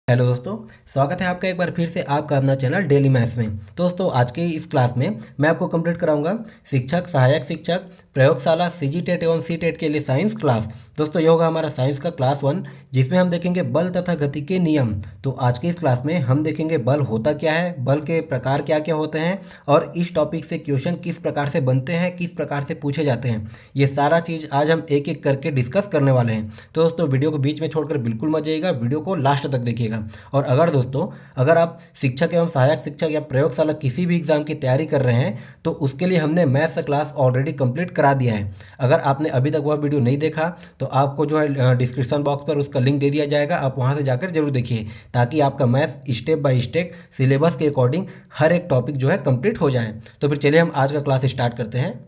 Hello दोस्तों, स्वागत है आपका एक बार फिर से आपका अपना चैनल डेली मैथ्स में। तो दोस्तों आज के इस क्लास में मैं आपको कंप्लीट कराऊंगा शिक्षक, सहायक शिक्षक, प्रयोगशाला, सीजीटेट एवं सीटेट के लिए साइंस क्लास। दोस्तों ये होगा हमारा साइंस का क्लास 1, जिसमें हम देखेंगे बल तथा गति के नियम। तो आज के इस क्लास में हम देखेंगे बल होता क्या है, बल के प्रकार क्या क्या होते हैं और इस टॉपिक से क्वेश्चन किस प्रकार से बनते हैं, किस प्रकार से पूछे जाते हैं, ये सारा चीज़ आज हम एक एक करके डिस्कस करने वाले हैं। तो दोस्तों वीडियो को बीच में छोड़कर बिल्कुल मत जाइएगा, वीडियो को लास्ट तक देखिएगा। और अगर दोस्तों अगर आप शिक्षक एवं सहायक शिक्षक या प्रयोगशाला किसी भी एग्जाम की तैयारी कर रहे हैं तो उसके लिए हमने मैथ्स का क्लास ऑलरेडी कंप्लीट करा दिया है। अगर आपने अभी तक वह वीडियो नहीं देखा तो आपको जो है डिस्क्रिप्शन बॉक्स पर उसका लिंक दे दिया जाएगा, आप वहां से जाकर जरूर देखिए, ताकि आपका maths step by step syllabus के अकॉर्डिंग हर एक टॉपिक जो है कंप्लीट हो जाए। तो फिर चलिए हम आज का क्लास स्टार्ट करते हैं।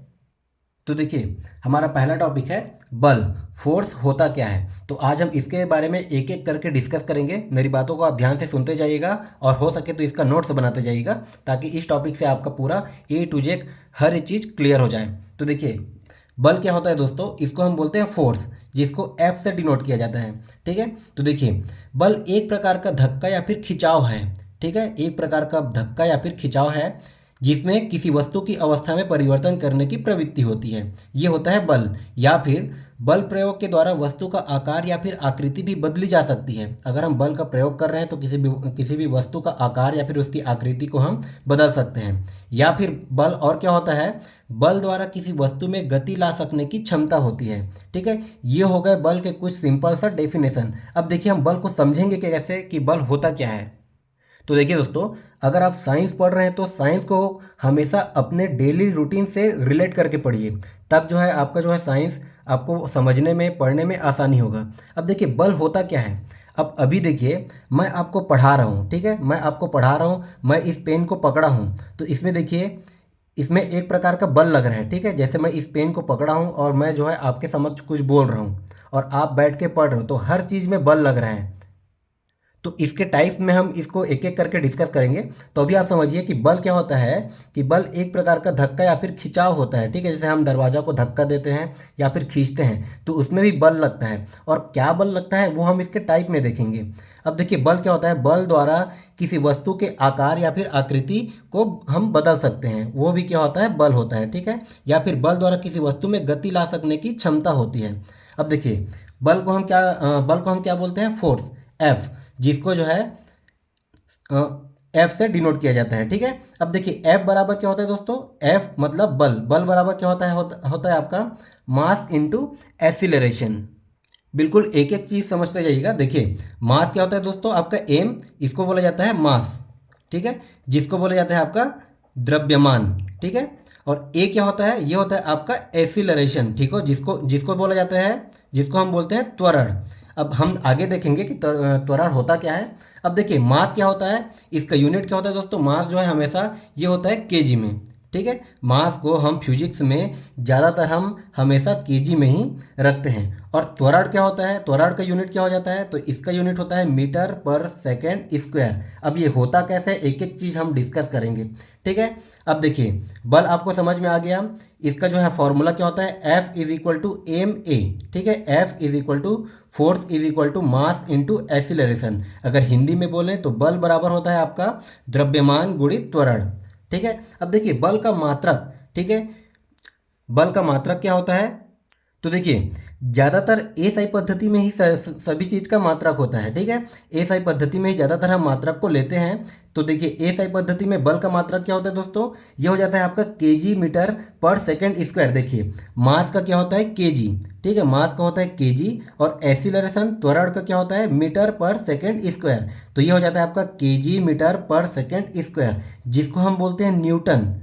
तो देखिए हमारा पहला टॉपिक है बल, फोर्स होता क्या है। तो आज हम इसके बारे में एक एक करके डिस्कस करेंगे। मेरी बातों को आप ध्यान से सुनते जाइएगा और हो सके तो इसका नोट्स बनाते जाइएगा, ताकि इस टॉपिक से आपका पूरा ए टू जेड हर एक चीज़ क्लियर हो जाए। तो देखिए बल क्या होता है दोस्तों, इसको हम बोलते हैं फोर्स, जिसको एफ से डिनोट किया जाता है। ठीक है, तो देखिए बल एक प्रकार का धक्का या फिर खिंचाव है। ठीक है, एक प्रकार का धक्का या फिर खिंचाव है जिसमें किसी वस्तु की अवस्था में परिवर्तन करने की प्रवृत्ति होती है, ये होता है बल। या फिर बल प्रयोग के द्वारा वस्तु का आकार या फिर आकृति भी बदली जा सकती है। अगर हम बल का प्रयोग कर रहे हैं तो किसी भी वस्तु का आकार या फिर उसकी आकृति को हम बदल सकते हैं। या फिर बल और क्या होता है, बल द्वारा किसी वस्तु में गति ला सकने की क्षमता होती है। ठीक है, ये हो गए बल के कुछ सिंपल सा डेफिनेशन। अब देखिए हम बल को समझेंगे कि कैसे, कि बल होता क्या है। तो देखिए दोस्तों, अगर आप साइंस पढ़ रहे हैं तो साइंस को हमेशा अपने डेली रूटीन से रिलेट करके पढ़िए, तब जो है आपका जो है साइंस आपको समझने में, पढ़ने में आसानी होगा। अब देखिए बल होता क्या है। अब अभी देखिए मैं आपको पढ़ा रहा हूँ, ठीक है, मैं आपको पढ़ा रहा हूँ, मैं इस पेन को पकड़ा हूँ, तो इसमें देखिए इसमें एक प्रकार का बल लग रहा है। ठीक है, जैसे मैं इस पेन को पकड़ा हूँ और मैं जो है आपके समक्ष कुछ बोल रहा हूँ और आप बैठ के पढ़ रहे हो, तो हर चीज़ में बल लग रहा है। तो इसके टाइप में हम इसको एक एक करके डिस्कस करेंगे। तो अभी आप समझिए कि बल क्या होता है, कि बल एक प्रकार का धक्का या फिर खिंचाव होता है। ठीक है, जैसे हम दरवाज़ा को धक्का देते हैं या फिर खींचते हैं तो उसमें भी बल लगता है। और क्या बल लगता है वो हम इसके टाइप में देखेंगे। अब देखिए बल क्या होता है, बल द्वारा किसी वस्तु के आकार या फिर आकृति को हम बदल सकते हैं, वो भी क्या होता है, बल होता है। ठीक है, या फिर बल द्वारा किसी वस्तु में गति ला सकने की क्षमता होती है। अब देखिए बल को हम क्या बोलते हैं, फोर्स, एफ, जिसको जो है एफ से डिनोट किया जाता है। ठीक है, अब देखिए एफ बराबर क्या होता है दोस्तों, एफ मतलब बल, बल बराबर क्या होता है, होता है आपका मास इनटू एक्सीलरेशन। बिल्कुल एक एक चीज़ समझते जाइएगा। देखिए मास क्या होता है दोस्तों, आपका एम, इसको बोला जाता है मास। ठीक है, जिसको बोला जाता है आपका द्रव्यमान। ठीक है, और ए क्या होता है, ये होता है आपका एक्सीलरेशन। ठीक हो, जिसको जिसको बोला जाता है, जिसको हम बोलते हैं त्वरण। अब हम आगे देखेंगे कि त्वरण होता क्या है। अब देखिए मास क्या होता है, इसका यूनिट क्या होता है दोस्तों, मास जो है हमेशा ये होता है केजी में। ठीक है, मास को हम फिजिक्स में ज़्यादातर हम हमेशा केजी में ही रखते हैं। और त्वरण क्या होता है, त्वरण का यूनिट क्या हो जाता है, तो इसका यूनिट होता है मीटर पर सेकेंड स्क्वायर। अब ये होता कैसे, एक एक चीज़ हम डिस्कस करेंगे। ठीक है, अब देखिए बल आपको समझ में आ गया। इसका जो है फॉर्मूला क्या होता है, F is equal to M A. ठीक है, F is equal to force is equal to mass into acceleration. अगर हिंदी में बोलें तो बल बराबर होता है आपका द्रव्यमान गुणित त्वरण। ठीक है, अब देखिए बल का मात्रक। ठीक है, बल का मात्रक क्या होता है, तो देखिए ज़्यादातर एसआई पद्धति में ही सभी चीज़ का मात्रक होता है। ठीक है, एसआई पद्धति में ही ज़्यादातर हम मात्रक को लेते हैं। तो देखिए एसआई पद्धति में बल का मात्रक क्या होता है दोस्तों, ये हो जाता है आपका केजी मीटर पर सेकंड स्क्वायर। देखिए मास का क्या होता है, केजी। ठीक है, मास का होता है केजी, और एक्सीलरेशन त्वरण का क्या होता है, मीटर पर सेकंड स्क्वायर। तो ये हो जाता है आपका केजी मीटर पर सेकंड स्क्वायर, जिसको हम बोलते हैं न्यूटन,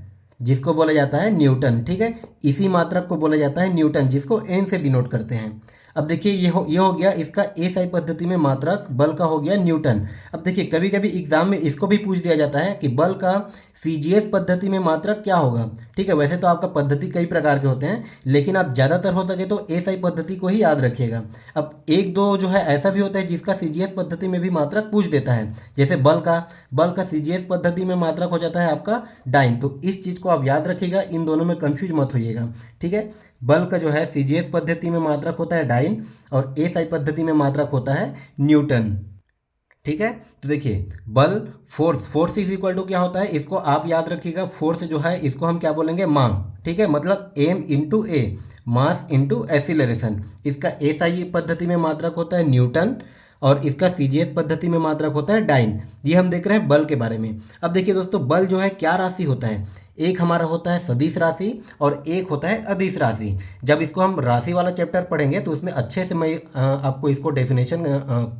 जिसको बोला जाता है न्यूटन। ठीक है, इसी मात्रक को बोला जाता है न्यूटन, जिसको एन से डिनोट करते हैं। अब देखिए ये हो गया इसका एसआई पद्धति में मात्रक बल का हो गया न्यूटन। अब देखिए कभी कभी एग्जाम में इसको भी पूछ दिया जाता है कि बल का सीजीएस पद्धति में मात्रक क्या होगा। ठीक है, वैसे तो आपका पद्धति कई प्रकार के होते हैं, लेकिन आप ज़्यादातर हो सके तो एसआई पद्धति को ही याद रखिएगा। अब एक दो जो है ऐसा भी होता है जिसका सीजीएस पद्धति में भी मात्रक पूछ देता है, जैसे बल का सीजीएस पद्धति में मात्रक हो जाता है आपका डाइन। तो इस चीज़ को आप याद रखिएगा, इन दोनों में कंफ्यूज मत होइएगा। ठीक है, बल का जो है सीजीएस पद्धति में मात्रक होता है डाइन और एसआई पद्धति में मात्रक होता है न्यूटन। ठीक है। तो देखिए बल, फोर्स इज इक्वल टू क्या होता है, इसको आप याद रखिएगा। फोर्स जो है इसको हम क्या बोलेंगे, मां। ठीक है, मतलब एम इंटू ए, मास इंटू एसिलरेशन। इसका एसआई पद्धति में मात्रक होता है न्यूटन और इसका सीजीएस पद्धति में मात्रक होता है डाइन। ये हम देख रहे हैं बल के बारे में। अब देखिए दोस्तों, बल जो है क्या राशि होता है, एक हमारा होता है सदिश राशि और एक होता है अदिश राशि। जब इसको हम राशि वाला चैप्टर पढ़ेंगे तो उसमें अच्छे से मैं आपको इसको डेफिनेशन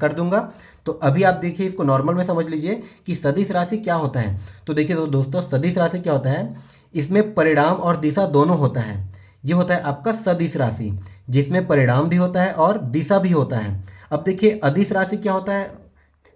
कर दूंगा। तो अभी आप देखिए, इसको नॉर्मल में समझ लीजिए कि सदिश राशि क्या होता है। तो देखिए तो दोस्तों, सदिश राशि क्या होता है, इसमें परिणाम और दिशा दोनों होता है। ये होता है आपका सदिश राशि, जिसमें परिणाम भी होता है और दिशा भी होता है। अब देखिए अदिश राशि क्या होता है,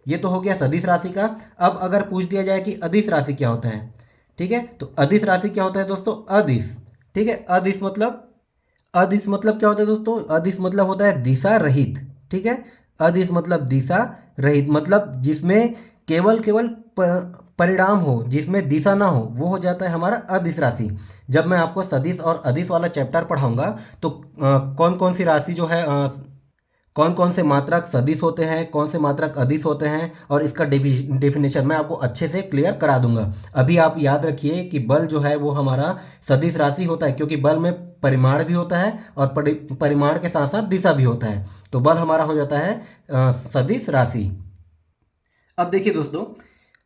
ये तो हो गया सदिश राशि का। अब अगर पूछ दिया जाए कि अदिश राशि क्या होता है, ठीक है, तो अदिश राशि क्या होता है दोस्तों, अदिश। ठीक है, अदिश मतलब क्या होता है दोस्तों, अदिश मतलब होता है दिशा रहित। ठीक है, अदिश मतलब दिशा रहित, मतलब जिसमें केवल केवल परिणाम हो, जिसमें दिशा ना हो, वो हो जाता है हमारा अदिश राशि। जब मैं आपको सदिश और अदिश वाला चैप्टर पढ़ाऊंगा तो कौन कौन सी राशि जो है, कौन कौन से मात्रक सदिश होते हैं, कौन से मात्रक अदिश होते हैं, और इसका डेफिनेशन मैं आपको अच्छे से क्लियर करा दूंगा। अभी आप याद रखिए कि बल जो है वो हमारा सदिश राशि होता है, क्योंकि बल में परिमाण भी होता है और परिमाण के साथ साथ दिशा भी होता है। तो बल हमारा हो जाता है सदिश राशि। अब देखिए दोस्तों,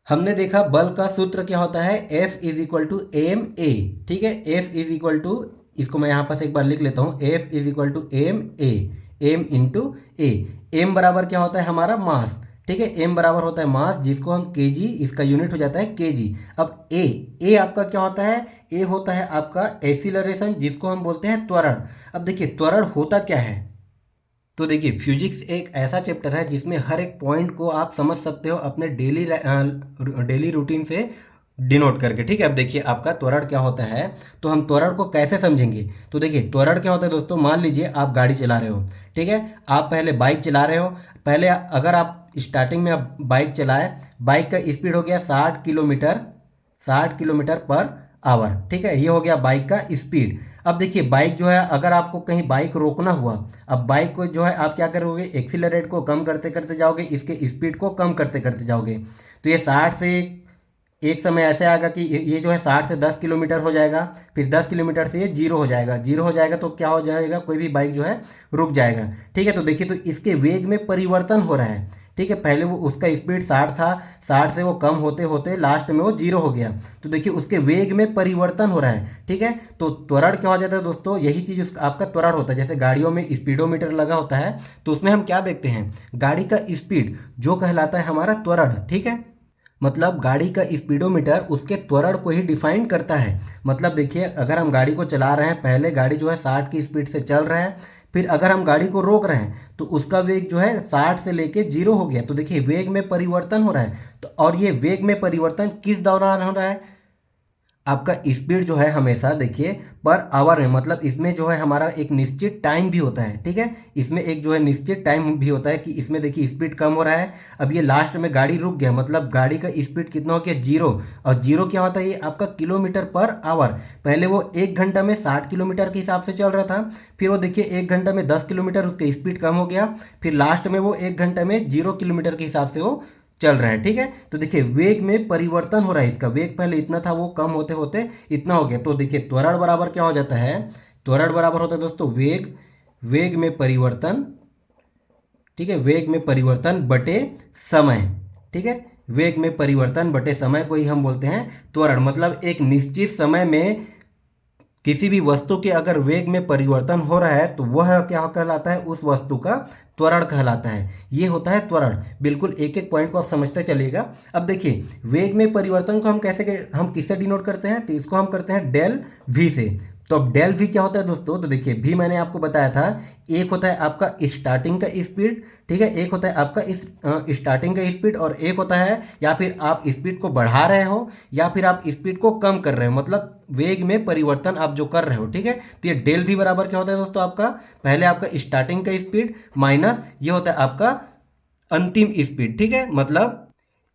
हमने देखा बल का सूत्र क्या होता है, F is equal to M A. ठीक है, F इज इक्वल टू, इसको मैं यहाँ पर एक बार लिख लेता हूँ, F is equal to M A, M into A. एम बराबर क्या होता है हमारा, मास। ठीक है, एम बराबर होता है मास, जिसको हम केजी, इसका यूनिट हो जाता है केजी। अब ए आपका क्या होता है, ए होता है आपका एसिलरेशन, जिसको हम बोलते हैं त्वरण। अब देखिए त्वरण होता क्या है, तो देखिए फिजिक्स एक ऐसा चैप्टर है जिसमें हर एक पॉइंट को आप समझ सकते हो अपने डेली रूटीन से डिनोट करके। ठीक है, अब देखिए आपका त्वरण क्या होता है, तो हम त्वरण को कैसे समझेंगे। तो देखिए त्वरण क्या होता है दोस्तों, मान लीजिए आप गाड़ी चला रहे हो। ठीक है, आप पहले बाइक चला रहे हो। पहले अगर आप स्टार्टिंग में आप बाइक चलाए, बाइक का स्पीड हो गया 60 किलोमीटर, 60 किलोमीटर पर आवर। ठीक है, ये हो गया बाइक का स्पीड। अब देखिए बाइक जो है, अगर आपको कहीं बाइक रोकना हुआ, अब बाइक को जो है आप क्या करोगे, एक्सीलरेट को कम करते करते जाओगे, इसके स्पीड को कम करते करते जाओगे। तो ये 60 से एक समय ऐसे आएगा कि ये जो है 60 से 10 किलोमीटर हो जाएगा, फिर 10 किलोमीटर से ये जीरो हो जाएगा। जीरो हो जाएगा तो क्या हो जाएगा, कोई भी बाइक जो है रुक जाएगा। ठीक है, तो देखिए तो इसके वेग में परिवर्तन हो रहा है। ठीक है, पहले वो उसका स्पीड 60 था, 60 से वो कम होते होते लास्ट में वो जीरो हो गया। तो देखिए उसके वेग में परिवर्तन हो रहा है। ठीक है, तो त्वरण क्या हो जाता है दोस्तों, यही चीज़ आपका त्वरण होता है। जैसे गाड़ियों में स्पीडोमीटर लगा होता है, तो उसमें हम क्या देखते हैं, गाड़ी का स्पीड जो कहलाता है हमारा त्वरण। ठीक है, मतलब गाड़ी का स्पीडोमीटर उसके त्वरण को ही डिफाइन करता है। मतलब देखिए अगर हम गाड़ी को चला रहे हैं, पहले गाड़ी जो है 60 की स्पीड से चल रहा है, फिर अगर हम गाड़ी को रोक रहे हैं तो उसका वेग जो है 60 से लेके जीरो हो गया। तो देखिए वेग में परिवर्तन हो रहा है। तो और ये वेग में परिवर्तन किस दौरान हो रहा है, आपका स्पीड जो है हमेशा देखिए पर आवर में, मतलब इसमें जो है हमारा एक निश्चित टाइम भी होता है। ठीक है, इसमें एक जो है निश्चित टाइम भी होता है कि इसमें देखिए स्पीड कम हो रहा है, अब ये लास्ट में गाड़ी रुक गया, मतलब गाड़ी का स्पीड कितना हो गया, जीरो। और जीरो क्या होता है, ये आपका किलोमीटर पर आवर। पहले वो 1 घंटा में 60 किलोमीटर के हिसाब से चल रहा था, फिर वो देखिए 1 घंटा में 10 किलोमीटर उसका स्पीड कम हो गया, फिर लास्ट में वो 1 घंटा में 0 किलोमीटर के हिसाब से वो चल रहा है। ठीक है, तो देखिए वेग में परिवर्तन हो रहा है, इसका वेग पहले इतना था, वो कम होते होते इतना हो गया। तो देखिए त्वरण बराबर क्या हो जाता है, त्वरण बराबर होता है दोस्तों वेग, वेग में परिवर्तन। ठीक है, वेग में परिवर्तन बटे समय। ठीक है, वेग में परिवर्तन बटे समय को ही हम बोलते हैं त्वरण। मतलब एक निश्चित समय में किसी भी वस्तु के अगर वेग में परिवर्तन हो रहा है तो वह क्या कहलाता है, उस वस्तु का त्वरण कहलाता है। ये होता है त्वरण। बिल्कुल एक एक पॉइंट को आप समझते चलिएगा। अब देखिए वेग में परिवर्तन को हम किससे डिनोट करते हैं, तो इसको हम करते हैं डेल वी से। तो अब डेल वी क्या होता है दोस्तों, तो देखिए भी मैंने आपको बताया था, एक होता है आपका स्टार्टिंग का स्पीड। ठीक है, एक होता है आपका इस स्टार्टिंग का स्पीड, और एक होता है या फिर आप स्पीड को बढ़ा रहे हो या फिर आप स्पीड को कम कर रहे हो, मतलब वेग में परिवर्तन आप जो कर रहे हो। ठीक है, तो ये डेल भी बराबर क्या होता है दोस्तों, आपका पहले आपका स्टार्टिंग का स्पीड माइनस ये होता है आपका अंतिम स्पीड। ठीक है, मतलब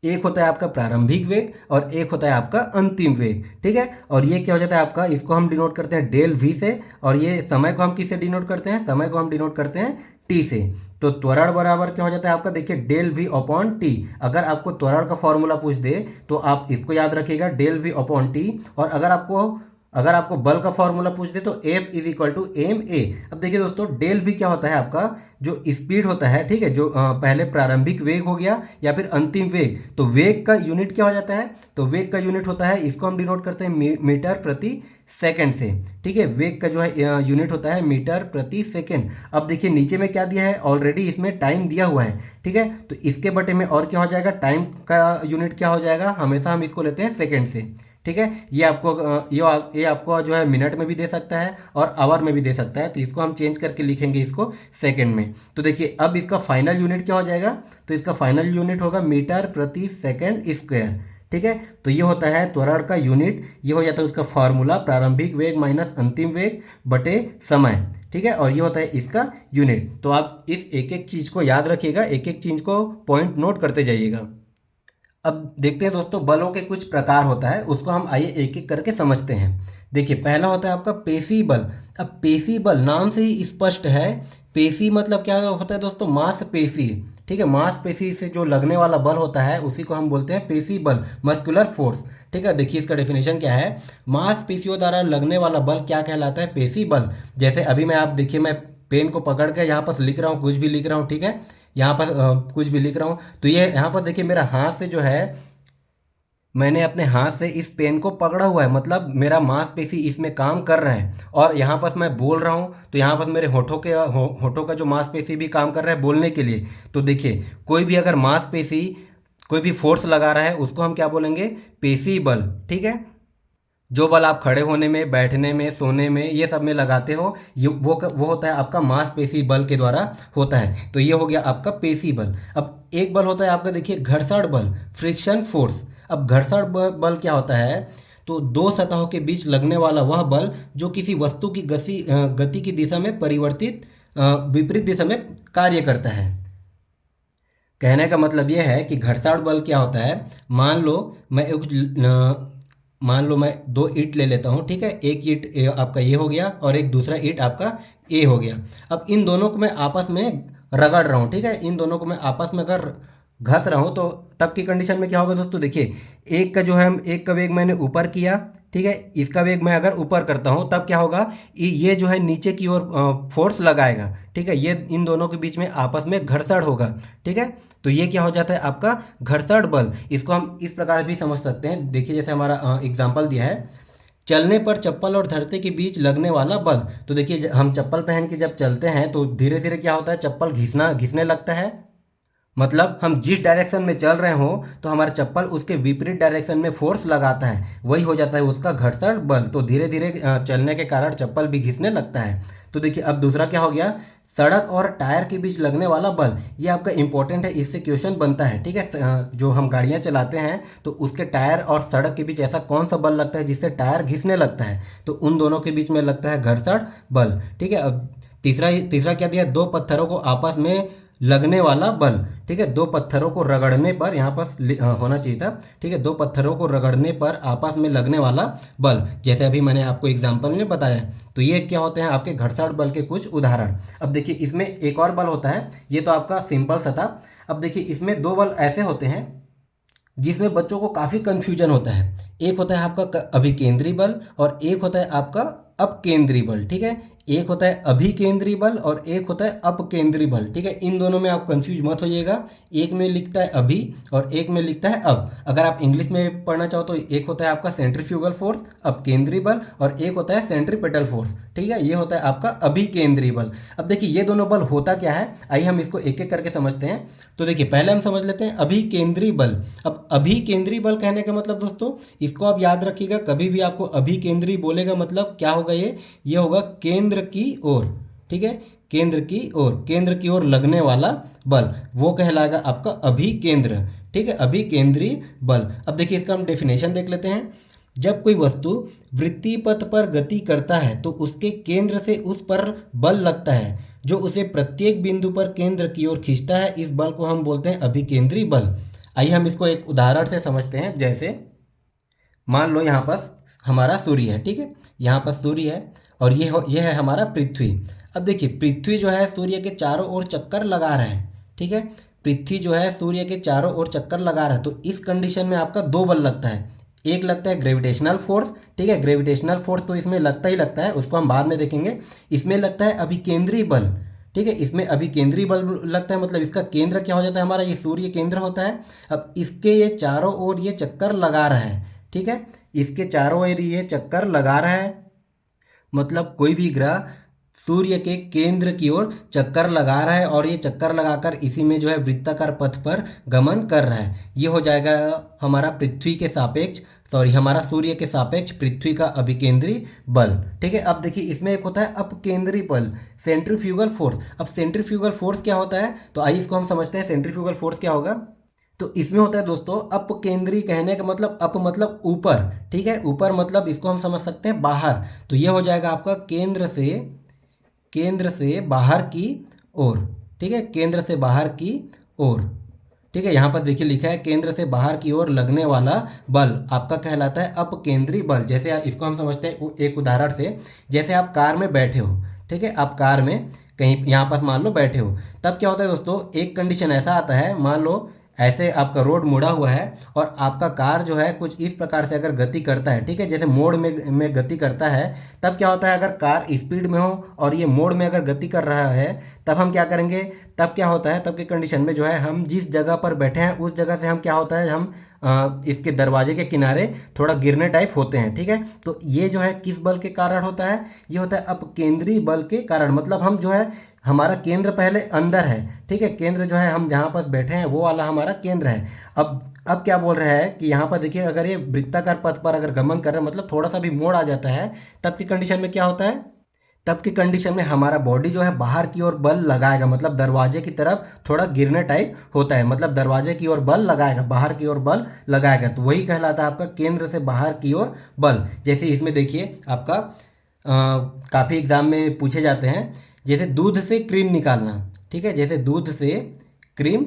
एक होता है आपका प्रारंभिक वेग और एक होता है आपका अंतिम वेग। ठीक है, और ये क्या हो जाता है आपका, इसको हम डिनोट करते हैं डेल वी से, और ये समय को हम किससे डिनोट करते हैं, समय को हम डिनोट करते हैं टी से। तो त्वरण बराबर क्या हो जाता है आपका, देखिए डेल वी अपॉन टी। अगर आपको त्वरण का फॉर्मूला पूछ दे तो आप इसको याद रखिएगा, डेल वी अपॉन टी। और अगर आपको बल का फॉर्मूला पूछ दे तो F is equal to M A. अब देखिए दोस्तों, डेल भी क्या होता है आपका, जो स्पीड होता है, ठीक है, जो पहले प्रारंभिक वेग हो गया या फिर अंतिम वेग, तो वेग का यूनिट क्या हो जाता है, तो वेग का यूनिट होता है, इसको हम डिनोट करते हैं मीटर प्रति सेकंड से। ठीक है, वेग का जो है यूनिट होता है मीटर प्रति सेकंड। अब देखिए नीचे में क्या दिया है, ऑलरेडी इसमें टाइम दिया हुआ है। ठीक है, तो इसके बटे में और क्या हो जाएगा, टाइम का यूनिट क्या हो जाएगा, हमेशा हम इसको लेते हैं सेकंड से। ठीक है, ये आपको जो है मिनट में भी दे सकता है और आवर में भी दे सकता है, तो इसको हम चेंज करके लिखेंगे इसको सेकंड में। तो देखिए अब इसका फाइनल यूनिट क्या हो जाएगा, तो इसका फाइनल यूनिट होगा मीटर प्रति सेकंड स्क्वायर। ठीक है, तो ये होता है त्वरण का यूनिट, ये हो जाता है उसका फॉर्मूला, प्रारंभिक वेग माइनस अंतिम वेग बटे समय। ठीक है, और ये होता है इसका यूनिट। तो आप इस एक एक चीज़ को याद रखिएगा, एक एक चीज़ को पॉइंट नोट करते जाइएगा। अब देखते हैं दोस्तों, बलों के कुछ प्रकार होता है, उसको हम आइए एक एक करके समझते हैं। देखिए पहला होता है आपका पेशी बल। अब पेशी बल नाम से ही स्पष्ट है, पेशी मतलब क्या होता है दोस्तों, मांसपेशी। ठीक है, मांसपेशी से जो लगने वाला बल होता है उसी को हम बोलते हैं पेशी बल, मस्कुलर फोर्स। ठीक है, देखिए इसका डेफिनेशन क्या है, मांसपेशियों द्वारा लगने वाला बल क्या कहलाता है, पेशी बल। जैसे अभी मैं, आप देखिए, मैं पेन को पकड़ के यहाँ पर लिख रहा हूँ, कुछ भी लिख रहा हूँ, ठीक है, यहाँ पर कुछ भी लिख रहा हूँ, तो ये यहाँ पर देखिए मेरा हाथ से जो है, मैंने अपने हाथ से इस पेन को पकड़ा हुआ है, मतलब मेरा मांसपेशी इसमें काम कर रहा है। और यहाँ पर मैं बोल रहा हूँ तो यहाँ पर मेरे होठों का जो मांसपेशी भी काम कर रहा है बोलने के लिए। तो देखिए कोई भी अगर मांसपेशी कोई भी फोर्स लगा रहा है उसको हम क्या बोलेंगे, पेशी बल। ठीक है, जो बल आप खड़े होने में, बैठने में, सोने में, ये सब में लगाते हो, ये वो होता है आपका मांसपेशी बल के द्वारा होता है। तो ये हो गया आपका पेशी बल। अब एक बल होता है आपका, देखिए घर्षण बल, फ्रिक्शन फोर्स। अब घर्षण बल क्या होता है, तो दो सतहों के बीच लगने वाला वह बल जो किसी वस्तु की गति की दिशा में परिवर्तित विपरीत दिशा में कार्य करता है। कहने का मतलब यह है कि घर्षण बल क्या होता है, मान लो मैं दो ईंट ले लेता हूँ। ठीक है, एक ईंट आपका ये हो गया और एक दूसरा ईंट आपका ए हो गया। अब इन दोनों को मैं आपस में रगड़ रहा हूँ। ठीक है, इन दोनों को मैं आपस में अगर घस रहा हूँ तो तब की कंडीशन में क्या होगा दोस्तों, देखिए एक का जो है, एक का वेग मैंने ऊपर किया, ठीक है, इसका वेग मैं अगर ऊपर करता हूँ तब क्या होगा, ये जो है नीचे की ओर फोर्स लगाएगा। ठीक है, ये इन दोनों के बीच में आपस में घर्षण होगा। ठीक है, तो ये क्या हो जाता है आपका घर्षण बल। इसको हम इस प्रकार भी समझ सकते हैं, देखिए जैसे हमारा एग्जाम्पल दिया है, चलने पर चप्पल और धरती के बीच लगने वाला बल। तो देखिए हम चप्पल पहन के जब चलते हैं तो धीरे धीरे क्या होता है, चप्पल घिसने लगता है। मतलब हम जिस डायरेक्शन में चल रहे हों तो हमारा चप्पल उसके विपरीत डायरेक्शन में फोर्स लगाता है, वही हो जाता है उसका घर्षण बल। तो धीरे धीरे चलने के कारण चप्पल भी घिसने लगता है। तो देखिए अब दूसरा क्या हो गया, सड़क और टायर के बीच लगने वाला बल। ये आपका इंपॉर्टेंट है, इससे क्वेश्चन बनता है। ठीक है, जो हम गाड़ियाँ चलाते हैं तो उसके टायर और सड़क के बीच ऐसा कौन सा बल लगता है जिससे टायर घिसने लगता है, तो उन दोनों के बीच में लगता है घर्षण बल। ठीक है, अब तीसरा क्या दिया, दो पत्थरों को आपस में लगने वाला बल। ठीक है, दो पत्थरों को रगड़ने पर, यहाँ पर होना चाहिए था। ठीक है, दो पत्थरों को रगड़ने पर आपस में लगने वाला बल, जैसे अभी मैंने आपको एग्जांपल में बताया। तो ये क्या होते हैं आपके घर्षण बल के कुछ उदाहरण। अब देखिए इसमें एक और बल होता है, ये तो आपका सिंपल सा था। अब देखिए इसमें दो बल ऐसे होते हैं जिसमें बच्चों को काफ़ी कन्फ्यूजन होता है। एक होता है आपका अभिकेंद्री बल और एक होता है आपका अपकेंद्री बल। ठीक है, एक होता है अभिकेंद्री बल और एक होता है अपकेंद्री बल। ठीक है, इन दोनों में आप कंफ्यूज मत होइएगा, एक में लिखता है अभी और एक में लिखता है अब। अगर आप इंग्लिश में पढ़ना चाहो तो एक होता है आपका सेंट्रीफ्यूगल फोर्स, अपकेंद्री बल, और एक होता है सेंट्रीपेटल फोर्स। ठीक है, ये होता है आपका अभिकेंद्री बल। अब देखिए ये दोनों बल होता क्या है, आइए हम इसको एक एक करके समझते हैं। तो देखिए पहले हम समझ लेते हैं अभिकेंद्री बल। अब अभिकेंद्री बल कहने का मतलब दोस्तों, इसको आप याद रखिएगा, कभी भी आपको अभिकेंद्री बोलेगा मतलब क्या होगा, ये होगा केंद्र की ओर। ठीक है, केंद्र की ओर लगने वाला बल, वो कहलाएगा आपका अभिकेंद्र। ठीक है, अभिकेंद्री बल। अब देखिए इसका हम डेफिनेशन देख लेते हैं। जब कोई वस्तु वृत्तीय पथ पर गति करता है तो उसके केंद्र से उस पर बल लगता है जो उसे प्रत्येक बिंदु पर केंद्र की ओर खींचता है। इस बल को हम बोलते हैं अभिकेंद्री बल। आइए हम इसको एक उदाहरण से समझते हैं। जैसे मान लो यहाँ पर हमारा सूर्य है। ठीक है, यहाँ पर सूर्य है और ये है हमारा पृथ्वी। अब देखिए पृथ्वी जो है सूर्य के चारों ओर चक्कर लगा रहा है, ठीक है। पृथ्वी जो है सूर्य के चारों ओर चक्कर लगा रहा है, तो इस कंडीशन में आपका दो बल लगता है। एक लगता है ग्रेविटेशनल फोर्स, ठीक है। ग्रेविटेशनल फोर्स तो इसमें लगता ही लगता है, उसको हम बाद में देखेंगे। इसमें लगता है अभिकेंद्री बल, ठीक है। इसमें अभिकेंद्री बल लगता है, मतलब इसका केंद्र क्या हो जाता है हमारा, ये सूर्य केंद्र होता है। अब इसके ये चारों ओर ये चक्कर लगा रहा है, ठीक है। इसके चारों ओर ये चक्कर लगा रहा है, मतलब कोई भी ग्रह सूर्य के केंद्र की ओर चक्कर लगा रहा है और ये चक्कर लगाकर इसी में जो है वृत्ताकार पथ पर गमन कर रहा है। ये हो जाएगा हमारा पृथ्वी के सापेक्ष, सॉरी हमारा सूर्य के सापेक्ष पृथ्वी का अभिकेंद्री बल, ठीक है। अब देखिए इसमें एक होता है अपकेंद्री बल, सेंट्रीफ्यूगल फोर्स। अब सेंट्रीफ्यूगल फोर्स क्या होता है, तो आइए इसको हम समझते हैं। सेंट्रीफ्यूगल फोर्स क्या होगा, तो इसमें होता है दोस्तों अपकेंद्री, कहने का मतलब अप मतलब ऊपर, ठीक है। ऊपर मतलब इसको हम समझ सकते हैं बाहर, तो ये हो जाएगा आपका केंद्र से बाहर की ओर, ठीक है। केंद्र से बाहर की ओर, ठीक है। यहाँ पर देखिए लिखा है केंद्र से बाहर की ओर लगने वाला बल आपका कहलाता है अपकेंद्री बल। जैसे इसको हम समझते हैं एक उदाहरण से, जैसे आप कार में बैठे हो, ठीक है। आप कार में कहीं यहाँ पर मान लो बैठे हो, तब क्या होता है दोस्तों, एक कंडीशन ऐसा आता है, मान लो ऐसे आपका रोड मुड़ा हुआ है और आपका कार जो है कुछ इस प्रकार से अगर गति करता है, ठीक है, जैसे मोड़ में गति करता है, तब क्या होता है अगर कार स्पीड में हो और ये मोड़ में अगर गति कर रहा है, तब हम क्या करेंगे, तब क्या होता है, तब की कंडीशन में जो है हम जिस जगह पर बैठे हैं उस जगह से हम क्या होता है, हम इसके दरवाजे के किनारे थोड़ा गिरने टाइप होते हैं, ठीक है। तो ये जो है किस बल के कारण होता है, ये होता है अपकेंद्री बल के कारण। मतलब हम जो है हमारा केंद्र पहले अंदर है, ठीक है। केंद्र जो है हम जहाँ पर बैठे हैं वो वाला हमारा केंद्र है। अब क्या बोल रहा है कि यहाँ पर देखिए अगर ये वृत्ताकार पथ पर अगर गमन कर रहे हैं, मतलब थोड़ा सा भी मोड़ आ जाता है, तब की कंडीशन में क्या होता है, तब की कंडीशन में हमारा बॉडी जो है बाहर की ओर बल लगाएगा, मतलब दरवाजे की तरफ थोड़ा गिरने टाइप होता है, मतलब दरवाजे की ओर बल लगाएगा, बाहर की ओर बल लगाएगा, तो वही कहलाता है आपका केंद्र से बाहर की ओर बल। जैसे इसमें देखिए आपका काफ़ी एग्जाम में पूछे जाते हैं, जैसे दूध से क्रीम निकालना, ठीक है। जैसे दूध से क्रीम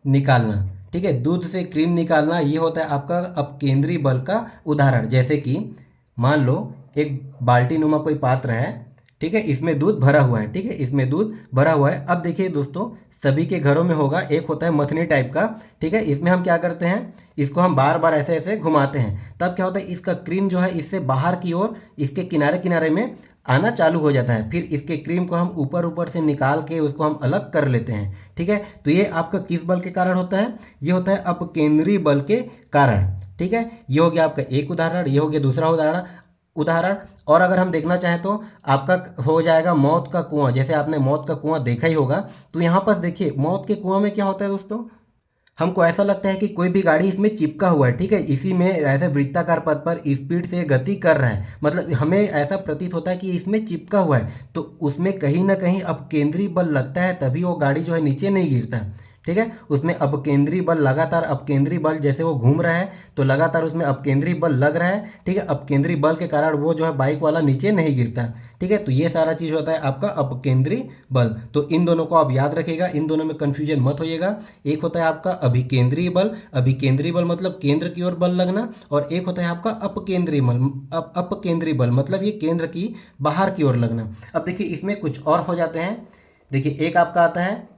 निकालना, ठीक है, दूध से क्रीम निकालना, ये होता है आपका अपकेंद्री बल का उदाहरण। जैसे कि मान लो एक बाल्टी नुमा कोई पात्र है, ठीक है, इसमें दूध भरा हुआ है, ठीक है, इसमें दूध भरा हुआ है। अब देखिए दोस्तों सभी के घरों में होगा, एक होता है मथनी टाइप का, ठीक है। इसमें हम क्या करते हैं, इसको हम बार बार ऐसे ऐसे घुमाते हैं, तब क्या होता है इसका क्रीम जो है इससे बाहर की ओर इसके किनारे किनारे में आना चालू हो जाता है। फिर इसके क्रीम को हम ऊपर ऊपर से निकाल के उसको हम अलग कर लेते हैं, ठीक है। तो ये आपका किस बल के कारण होता है, ये होता है अपकेंद्री बल के कारण, ठीक है। ये हो गया आपका एक उदाहरण, ये हो गया दूसरा उदाहरण। और अगर हम देखना चाहें तो आपका हो जाएगा मौत का कुआं। जैसे आपने मौत का कुआं देखा ही होगा, तो यहाँ पर देखिए मौत के कुआं में क्या होता है दोस्तों, हमको ऐसा लगता है कि कोई भी गाड़ी इसमें चिपका हुआ है, ठीक है, इसी में ऐसे वृत्ताकार पथ पर स्पीड से गति कर रहा है, मतलब हमें ऐसा प्रतीत होता है कि इसमें चिपका हुआ है, तो उसमें कहीं ना कहीं अपकेंद्री बल लगता है, तभी वो गाड़ी जो है नीचे नहीं गिरता, ठीक है। उसमें अपकेंद्री बल लगातार, अपकेंद्री बल जैसे वो घूम रहा है तो लगातार उसमें अपकेंद्री बल लग रहा है, ठीक है। अपकेंद्री बल के कारण वो जो है बाइक वाला नीचे नहीं गिरता, ठीक है। तो ये सारा चीज़ होता है आपका अपकेंद्री बल। तो इन दोनों को आप याद रखिएगा, इन दोनों में कन्फ्यूजन मत होइएगा। एक होता है आपका अभिकेंद्रीय बल, अभिकेंद्रीय बल मतलब केंद्र की ओर बल लगना, और एक होता है आपका अपकेंद्रीय बल, अपकेंद्रीय बल मतलब ये केंद्र की बाहर की ओर लगना। अब देखिए इसमें कुछ और हो जाते हैं। देखिए एक आपका आता है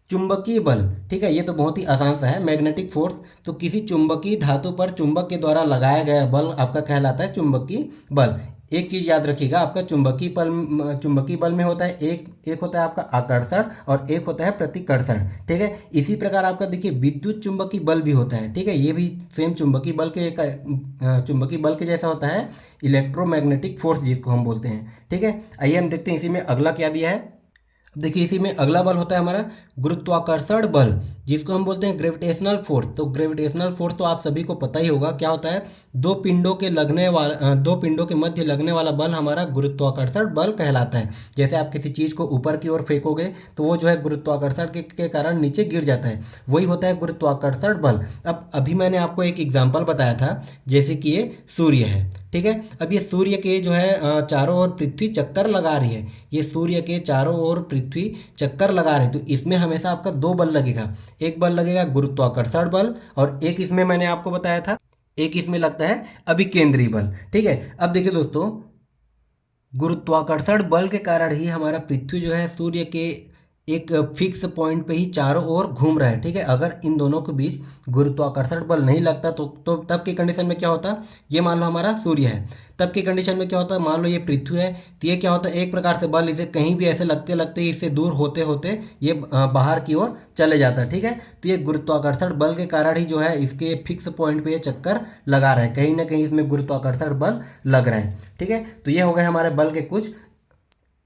चुंबकीय बल, ठीक है, ये तो बहुत ही आसान सा है, मैग्नेटिक फोर्स। तो किसी चुंबकीय धातु पर चुंबक के द्वारा लगाया गया बल आपका कहलाता है चुंबकीय बल। एक चीज़ याद रखिएगा, आपका चुंबकीय बल में होता है एक होता है आपका आकर्षण और एक होता है प्रतिकर्षण, ठीक है। इसी प्रकार आपका देखिए विद्युत चुंबकीय बल भी होता है, ठीक है, ये भी सेम चुंबकीय बल के जैसा होता है, इलेक्ट्रोमैग्नेटिक फोर्स जिसको हम बोलते हैं, ठीक है। आइए हम देखते हैं इसी में अगला क्या दिया है। देखिए इसी में अगला बल होता है हमारा गुरुत्वाकर्षण बल, जिसको हम बोलते हैं ग्रेविटेशनल फोर्स। तो ग्रेविटेशनल फोर्स तो आप सभी को पता ही होगा क्या होता है, दो पिंडों के मध्य लगने वाला बल हमारा गुरुत्वाकर्षण बल कहलाता है। जैसे आप किसी चीज़ को ऊपर की ओर फेंकोगे तो वो जो है गुरुत्वाकर्षण के कारण नीचे गिर जाता है, वही होता है गुरुत्वाकर्षण बल। अब अभी मैंने आपको एक एग्जाम्पल बताया था, जैसे कि ये सूर्य है, ठीक है। अब ये सूर्य के जो है चारों ओर पृथ्वी चक्कर लगा रही है, ये सूर्य के चारों ओर पृथ्वी चक्कर लगा रही है, तो इसमें हमेशा आपका दो बल लगेगा। एक बल लगेगा गुरुत्वाकर्षण बल और एक इसमें मैंने आपको बताया था, एक इसमें लगता है अभिकेंद्री बल, ठीक है। अब देखिए दोस्तों गुरुत्वाकर्षण बल के कारण ही हमारा पृथ्वी जो है सूर्य के एक फिक्स पॉइंट पे ही चारों ओर घूम रहा है। ठीक है, अगर इन दोनों के बीच गुरुत्वाकर्षण बल नहीं लगता तो तब की कंडीशन में क्या होता, ये मान लो हमारा सूर्य है, तब की कंडीशन में क्या होता, मान लो ये पृथ्वी है, तो ये क्या होता है, एक प्रकार से बल इसे कहीं भी ऐसे लगते लगते इससे दूर होते होते ये बाहर की ओर चले जाता है। ठीक है, तो ये गुरुत्वाकर्षण बल के कारण ही जो है इसके फिक्स पॉइंट पे ये चक्कर लगा रहा है, कहीं ना कहीं इसमें गुरुत्वाकर्षण बल लग रहा है। ठीक है, तो ये हो गए हमारे बल के कुछ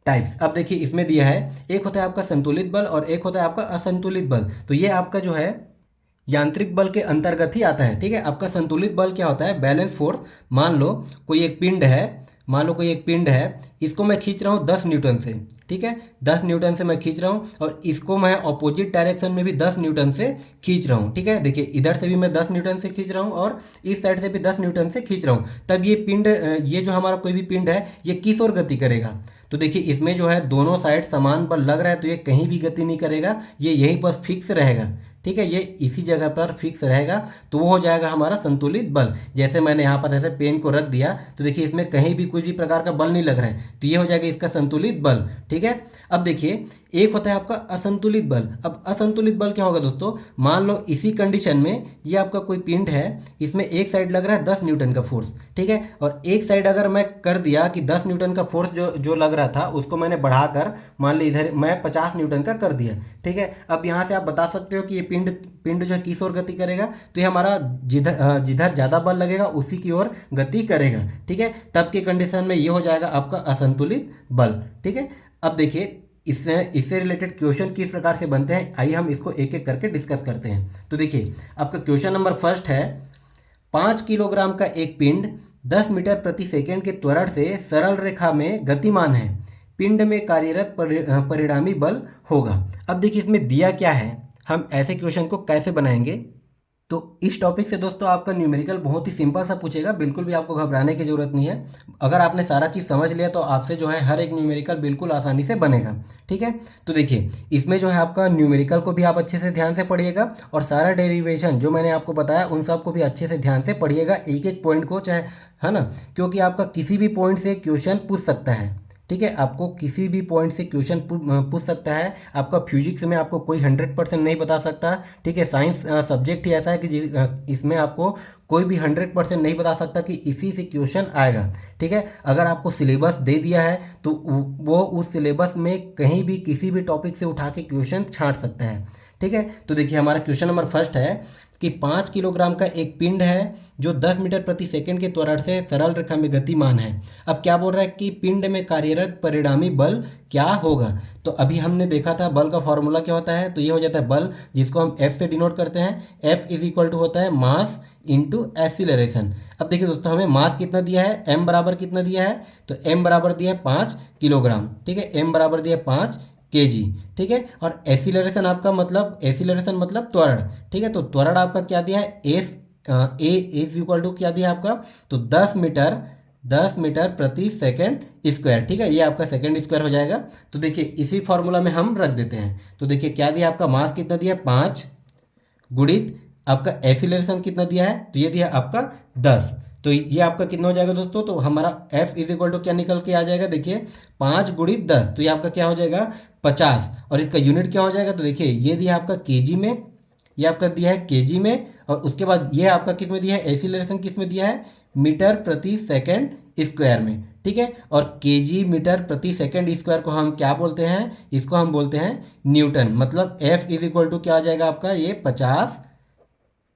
टाइप्स। अब देखिए इसमें दिया है, एक होता है आपका संतुलित बल और एक होता है आपका असंतुलित बल। तो ये आपका जो है यांत्रिक बल के अंतर्गत ही आता है। ठीक है, आपका संतुलित बल क्या होता है, बैलेंस फोर्स। मान लो कोई एक पिंड है, मान लो कोई एक पिंड है, इसको मैं खींच रहा हूँ 10 न्यूटन से। ठीक है, 10 न्यूटन से मैं खींच रहा हूँ और इसको मैं ऑपोजिट डायरेक्शन में भी 10 न्यूटन से खींच रहा हूँ। ठीक है, देखिए इधर से भी मैं 10 न्यूटन से खींच रहा हूँ और इस साइड से भी 10 न्यूटन से खींच रहा हूँ। तब ये पिंड, ये जो हमारा कोई भी पिंड है, ये किस ओर गति करेगा, तो देखिए इसमें जो है दोनों साइड समान बल लग रहा है, तो ये कहीं भी गति नहीं करेगा, ये यहीं पर फिक्स रहेगा। ठीक है, ये इसी जगह पर फिक्स रहेगा, तो वो हो जाएगा हमारा संतुलित बल। जैसे मैंने यहाँ पर ऐसे पेन को रख दिया तो देखिए इसमें कहीं भी कुछ भी प्रकार का बल नहीं लग रहा है, तो ये हो जाएगा इसका संतुलित बल। ठीक है, अब देखिए एक होता है आपका असंतुलित बल। अब असंतुलित बल क्या होगा दोस्तों, मान लो इसी कंडीशन में ये आपका कोई पिंड है, इसमें एक साइड लग रहा है 10 न्यूटन का फोर्स। ठीक है, और एक साइड अगर मैं कर दिया कि 10 न्यूटन का फोर्स जो लग रहा था उसको मैंने बढ़ाकर मान ली इधर मैं 50 न्यूटन का कर दिया। ठीक है, अब यहाँ से आप बता सकते हो कि ये पिंड पिंड जो है किस ओर गति करेगा, तो ये हमारा जिधर जिधर ज़्यादा बल लगेगा उसी की ओर गति करेगा। ठीक है, तब की कंडीशन में ये हो जाएगा आपका असंतुलित बल। ठीक है, अब देखिए इससे रिलेटेड क्वेश्चन किस प्रकार से बनते हैं, आइए हम इसको एक एक करके डिस्कस करते हैं। तो देखिए आपका क्वेश्चन नंबर फर्स्ट है, 5 किलोग्राम का एक पिंड 10 मीटर प्रति सेकंड के त्वरण से सरल रेखा में गतिमान है, पिंड में कार्यरत परिणामी बल होगा। अब देखिए इसमें दिया क्या है, हम ऐसे क्वेश्चन को कैसे बनाएंगे। तो इस टॉपिक से दोस्तों आपका न्यूमेरिकल बहुत ही सिंपल सा पूछेगा, बिल्कुल भी आपको घबराने की ज़रूरत नहीं है। अगर आपने सारा चीज़ समझ लिया तो आपसे जो है हर एक न्यूमेरिकल बिल्कुल आसानी से बनेगा। ठीक है, तो देखिए इसमें जो है आपका न्यूमेरिकल को भी आप अच्छे से ध्यान से पढ़िएगा और सारा डेरिवेशन जो मैंने आपको बताया उन सब को भी अच्छे से ध्यान से पढ़िएगा, एक एक पॉइंट को, चाहे है ना, क्योंकि आपका किसी भी पॉइंट से क्वेश्चन पूछ सकता है। ठीक है, आपको किसी भी पॉइंट से क्वेश्चन पूछ सकता है। आपका फिजिक्स में आपको कोई 100% नहीं बता सकता। ठीक है, साइंस सब्जेक्ट ही ऐसा है कि इसमें आपको कोई भी 100% नहीं बता सकता कि इसी से क्वेश्चन आएगा। ठीक है, अगर आपको सिलेबस दे दिया है तो वो उस सिलेबस में कहीं भी किसी भी टॉपिक से उठा के क्वेश्चन छांट सकता है। ठीक है, तो देखिए हमारा क्वेश्चन नंबर फर्स्ट है कि 5 किलोग्राम का एक पिंड है जो 10 मीटर प्रति सेकंड के त्वरण से सरल रेखा में गतिमान है। अब क्या बोल रहा है कि पिंड में कार्यरत परिणामी बल क्या होगा। तो अभी हमने देखा था बल का फॉर्मूला क्या होता है, तो ये हो जाता है बल, जिसको हम F से डिनोट करते हैं। F इज इक्वल टू होता है मास इंटू एक्सीलरेशन। अब देखिए दोस्तों हमें मास कितना दिया है, m बराबर कितना दिया है, तो m बराबर दिया है 5 किलोग्राम। ठीक है, m बराबर दिया है 5 kg। ठीक है, और एक्सीलरेशन आपका मतलब, एक्सीलरेशन मतलब त्वरण। ठीक है, तो त्वरण आपका क्या दिया है, ए इज इक्वल टू क्या दिया है आपका, तो 10 मीटर प्रति सेकंड स्क्वायर। ठीक है, ये आपका सेकंड स्क्वायर हो जाएगा। तो देखिए इसी फॉर्मूला में हम रख देते हैं। तो देखिए क्या दिया आपका, मास कितना दिया है 5 गुणित आपका एक्सीलरेशन कितना दिया है, तो ये दिया आपका 10। तो ये आपका कितना हो जाएगा दोस्तों, तो हमारा F इज इक्वल टू क्या निकल के आ जाएगा, देखिए 5 गुणित 10, तो ये आपका क्या हो जाएगा 50। और इसका यूनिट क्या हो जाएगा, तो देखिए ये दिया आपका केजी में, ये आपका दिया है केजी में, और उसके बाद ये आपका किस में दिया है, एक्सीलरेशन किस में दिया है, मीटर प्रति सेकंड स्क्वायर में। ठीक है, और केजी मीटर प्रति सेकंड स्क्वायर को हम क्या बोलते हैं, इसको हम बोलते हैं न्यूटन। मतलब F इज इक्वल टू क्या आ जाएगा आपका, ये 50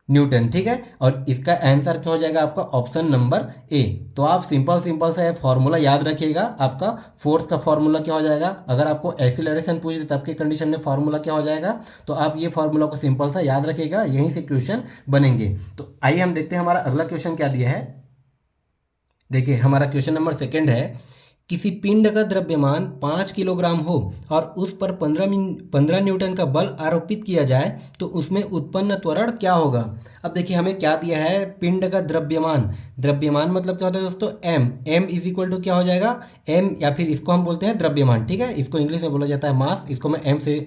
न्यूटन। ठीक है, और इसका आंसर क्या हो जाएगा आपका ऑप्शन नंबर ए। तो आप सिंपल सा फॉर्मूला याद रखिएगा, आपका फोर्स का फॉर्मूला क्या हो जाएगा, अगर आपको एक्सीलरेशन पूछ दे तब के कंडीशन में फॉर्मूला क्या हो जाएगा, तो आप ये फॉर्मूला को सिंपल सा याद रखिएगा, यहीं से क्वेश्चन बनेंगे। तो आइए हम देखते हैं हमारा अगला क्वेश्चन क्या दिया है। देखिए हमारा क्वेश्चन नंबर सेकंड है, किसी पिंड का द्रव्यमान 5 किलोग्राम हो और उस पर 15 न्यूटन का बल आरोपित किया जाए तो उसमें उत्पन्न त्वरण क्या होगा। अब देखिए हमें क्या दिया है, पिंड का द्रव्यमान। द्रव्यमान मतलब क्या होता है दोस्तों, m इज इक्वल टू क्या हो जाएगा, m, या फिर इसको हम बोलते हैं द्रव्यमान। ठीक है, इसको इंग्लिश में बोला जाता है मास, इसको मैं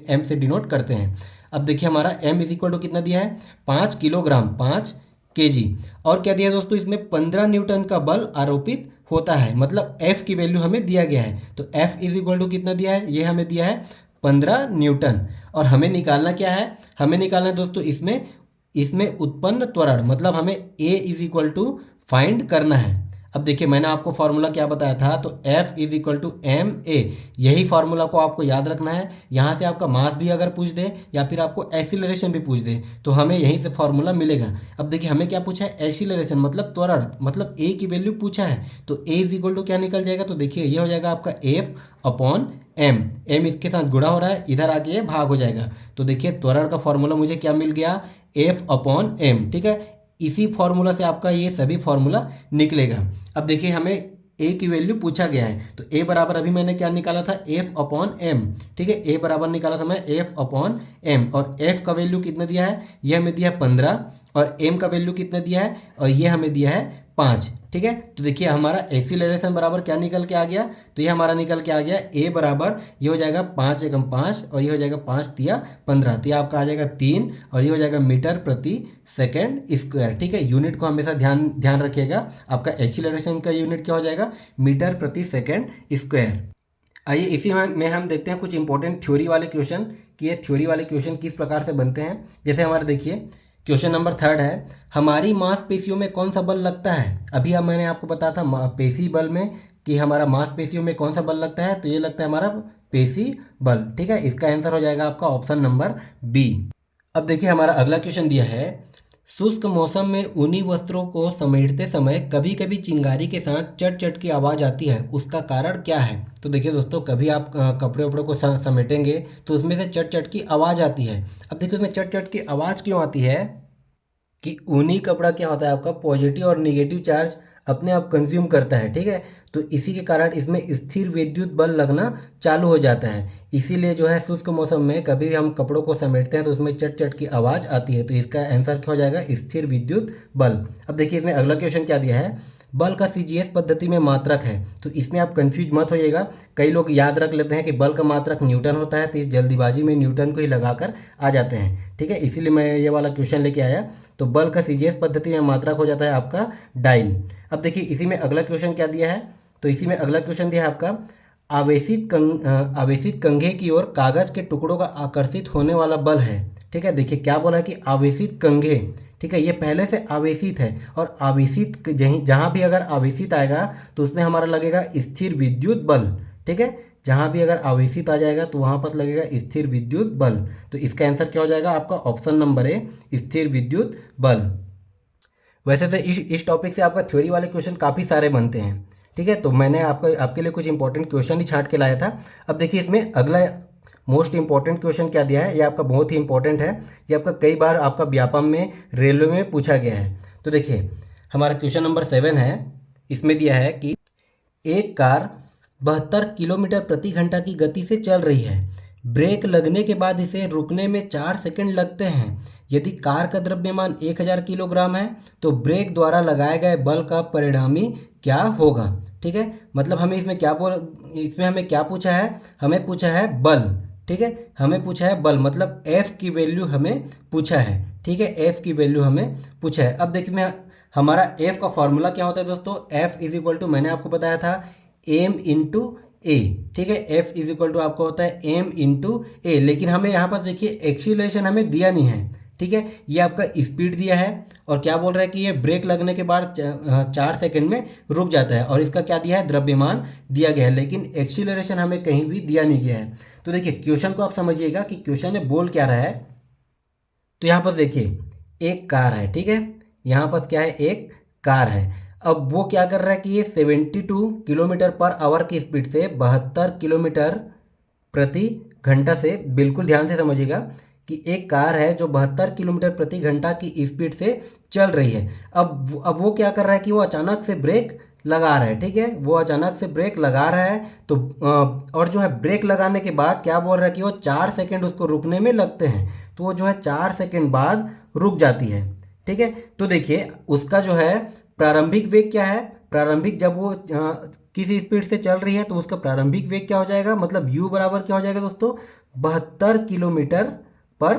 m से डिनोट करते हैं। अब देखिए हमारा m इज इक्वल टू कितना दिया है, 5 किलोग्राम, 5 kg। और क्या दिया दोस्तों, इसमें 15 न्यूटन का बल आरोपित होता है, मतलब एफ की वैल्यू हमें दिया गया है। तो एफ इज इक्वल टू कितना दिया है, ये हमें दिया है 15 न्यूटन। और हमें निकालना क्या है, हमें निकालना है दोस्तों इसमें इसमें उत्पन्न त्वरण, मतलब हमें ए इज इक्वल टू फाइंड करना है। अब देखिए मैंने आपको फार्मूला क्या बताया था, तो F is equal to M A, यही फार्मूला को आपको याद रखना है। यहाँ से आपका मास भी अगर पूछ दे या फिर आपको एसिलरेशन भी पूछ दे तो हमें यहीं से फार्मूला मिलेगा। अब देखिए हमें क्या पूछा है, एसिलरेशन मतलब त्वरण, मतलब ए की वैल्यू पूछा है। तो ए इज इक्वल टू क्या निकल जाएगा, तो देखिए ये हो जाएगा आपका एफ अपॉन एम, एम इसके साथ गुणा हो रहा है, इधर आके ये भाग हो जाएगा। तो देखिए त्वरण का फॉर्मूला मुझे क्या मिल गया, एफ अपॉन एम, ठीक है। इसी फॉर्मूला से आपका ये सभी फॉर्मूला निकलेगा। अब देखिए हमें ए की वैल्यू पूछा गया है, तो ए बराबर अभी मैंने क्या निकाला था, एफ अपॉन एम, ठीक है। ए बराबर निकाला था मैं एफ अपॉन एम, और एफ का वैल्यू कितना दिया है, ये हमें दिया है 15, और एम का वैल्यू कितना दिया है, और ये हमें दिया है 5, ठीक है। तो देखिए हमारा एक्सीलरेशन बराबर क्या निकल के आ गया, तो ये हमारा निकल के आ गया ए बराबर, ये हो जाएगा 5 एकम 5, और ये हो जाएगा 5 तिया 15, तो ये आपका आ जाएगा 3, और ये हो जाएगा मीटर प्रति सेकेंड स्क्वायर, ठीक है। यूनिट को हमेशा ध्यान ध्यान रखिएगा, आपका एक्सीलरेशन का यूनिट क्या हो जाएगा, मीटर प्रति सेकेंड स्क्वायर। आइए इसी में हम देखते हैं कुछ इंपॉर्टेंट थ्योरी वाले क्वेश्चन, कि ये थ्योरी वाले क्वेश्चन किस प्रकार से बनते हैं। जैसे हमारे देखिए क्वेश्चन नंबर 3 है, हमारी मांसपेशियों में कौन सा बल लगता है। अभी अब मैंने आपको बताया था पेशी बल में कि हमारा मांसपेशियों में कौन सा बल लगता है, तो ये लगता है हमारा पेशी बल, ठीक है। इसका आंसर हो जाएगा आपका ऑप्शन नंबर बी। अब देखिए हमारा अगला क्वेश्चन दिया है, शुष्क मौसम में ऊनी वस्त्रों को समेटते समय कभी कभी चिंगारी के साथ चट चट की आवाज़ आती है, उसका कारण क्या है। तो देखिए दोस्तों, कभी आप कपड़े वपड़े को समेटेंगे तो उसमें से चट चट की आवाज़ आती है। अब देखिए उसमें चट चट की आवाज़ क्यों आती है, कि ऊनी कपड़ा क्या होता है आपका पॉजिटिव और निगेटिव चार्ज अपने आप कंज्यूम करता है, ठीक है। तो इसी के कारण इसमें स्थिर विद्युत बल लगना चालू हो जाता है, इसीलिए जो है शुष्क मौसम में कभी भी हम कपड़ों को समेटते हैं तो उसमें चट चट की आवाज़ आती है। तो इसका आंसर क्या हो जाएगा, स्थिर विद्युत बल। अब देखिए इसमें अगला क्वेश्चन क्या दिया है, बल का सीजीएस पद्धति में मात्रक है। तो इसमें आप कंफ्यूज मत होइएगा, कई लोग याद रख लेते हैं कि बल का मात्रक न्यूटन होता है, तो इस जल्दीबाजी में न्यूटन को ही लगाकर आ जाते हैं, ठीक है। इसीलिए मैं ये वाला क्वेश्चन लेके आया। तो बल का सीजीएस पद्धति में मात्रक हो जाता है आपका डाइन। अब देखिए इसी में अगला क्वेश्चन क्या दिया है, तो इसी में अगला क्वेश्चन दिया है आपका, आवेशित कंघे की ओर कागज के टुकड़ों का आकर्षित होने वाला बल है, ठीक है। देखिए क्या बोला है कि आवेशित कंघे, ठीक है, ये पहले से आवेशित है, और आवेशित जहाँ भी अगर आवेशित आएगा तो उसमें हमारा लगेगा स्थिर विद्युत बल, ठीक है। जहाँ भी अगर आवेशित आ जाएगा तो वहाँ पर लगेगा स्थिर विद्युत बल। तो इसका आंसर क्या हो जाएगा आपका ऑप्शन नंबर ए, स्थिर विद्युत बल। वैसे तो इस टॉपिक से आपका थ्योरी वाले क्वेश्चन काफ़ी सारे बनते हैं, ठीक है। तो मैंने आपके लिए कुछ इंपॉर्टेंट क्वेश्चन ही छांट के लाया था। अब देखिए इसमें अगला मोस्ट इंपॉर्टेंट क्वेश्चन क्या दिया है, ये आपका बहुत ही इंपॉर्टेंट है, ये आपका कई बार आपका व्यापम में रेलवे में पूछा गया है। तो देखिए हमारा क्वेश्चन नंबर 7 है, इसमें दिया है कि एक कार 72 किलोमीटर प्रति घंटा की गति से चल रही है, ब्रेक लगने के बाद इसे रुकने में 4 सेकंड लगते हैं। यदि कार का द्रव्यमान 1000 किलोग्राम है तो ब्रेक द्वारा लगाए गए बल का परिणामी क्या होगा, ठीक है। मतलब हमें इसमें हमें क्या पूछा है, हमें पूछा है बल, ठीक है। हमें पूछा है बल, मतलब F की वैल्यू हमें पूछा है, ठीक है। F की वैल्यू हमें पूछा है। अब देखिए हमारा F का फॉर्मूला क्या होता है दोस्तों, F इज इक्वल टू, मैंने आपको बताया था एम इंटू ए, ठीक है। F इज इक्वल टू आपको होता है एम इंटू ए, लेकिन हमें यहाँ पर देखिए एक्सीलरेशन हमें दिया नहीं है, ठीक है। ये आपका स्पीड दिया है, और क्या बोल रहा है कि ये ब्रेक लगने के बाद 4 सेकंड में रुक जाता है, और इसका क्या दिया है, द्रव्यमान दिया गया है, लेकिन एक्सीलरेशन हमें कहीं भी दिया नहीं गया है। तो देखिए क्वेश्चन को आप समझिएगा कि क्वेश्चन में बोल क्या रहा है। तो यहाँ पर देखिए एक कार है, ठीक है, यहाँ पर क्या है, एक कार है। अब वो क्या कर रहा है कि ये 72 किलोमीटर पर आवर की स्पीड से 72 किलोमीटर प्रति घंटा से, बिल्कुल ध्यान से समझिएगा कि एक कार है जो 72 किलोमीटर प्रति घंटा की स्पीड से चल रही है। अब वो क्या कर रहा है कि वो अचानक से ब्रेक लगा रहा है, ठीक है, वो अचानक से ब्रेक लगा रहा है। तो और जो है ब्रेक लगाने के बाद क्या बोल रहा है कि वो 4 सेकंड उसको रुकने में लगते हैं, तो वो जो है 4 सेकंड बाद रुक जाती है, ठीक है। तो देखिए उसका जो है प्रारंभिक वेग क्या है, प्रारंभिक जब वो किसी स्पीड से चल रही है तो उसका प्रारंभिक वेग क्या हो जाएगा, मतलब u बराबर क्या हो जाएगा दोस्तों, 72 किलोमीटर पर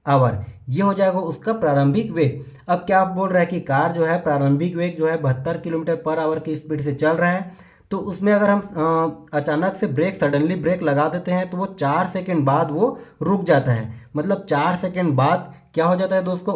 आवर, ये हो जाएगा उसका प्रारंभिक वेग। अब क्या आप बोल रहे हैं कि कार जो है प्रारंभिक वेग जो है 72 किलोमीटर पर आवर की स्पीड से चल रहा है, तो उसमें अगर हम अचानक से ब्रेक सडनली ब्रेक लगा देते हैं तो वो 4 सेकंड बाद वो रुक जाता है। मतलब 4 सेकंड बाद क्या हो जाता है दोस्तों,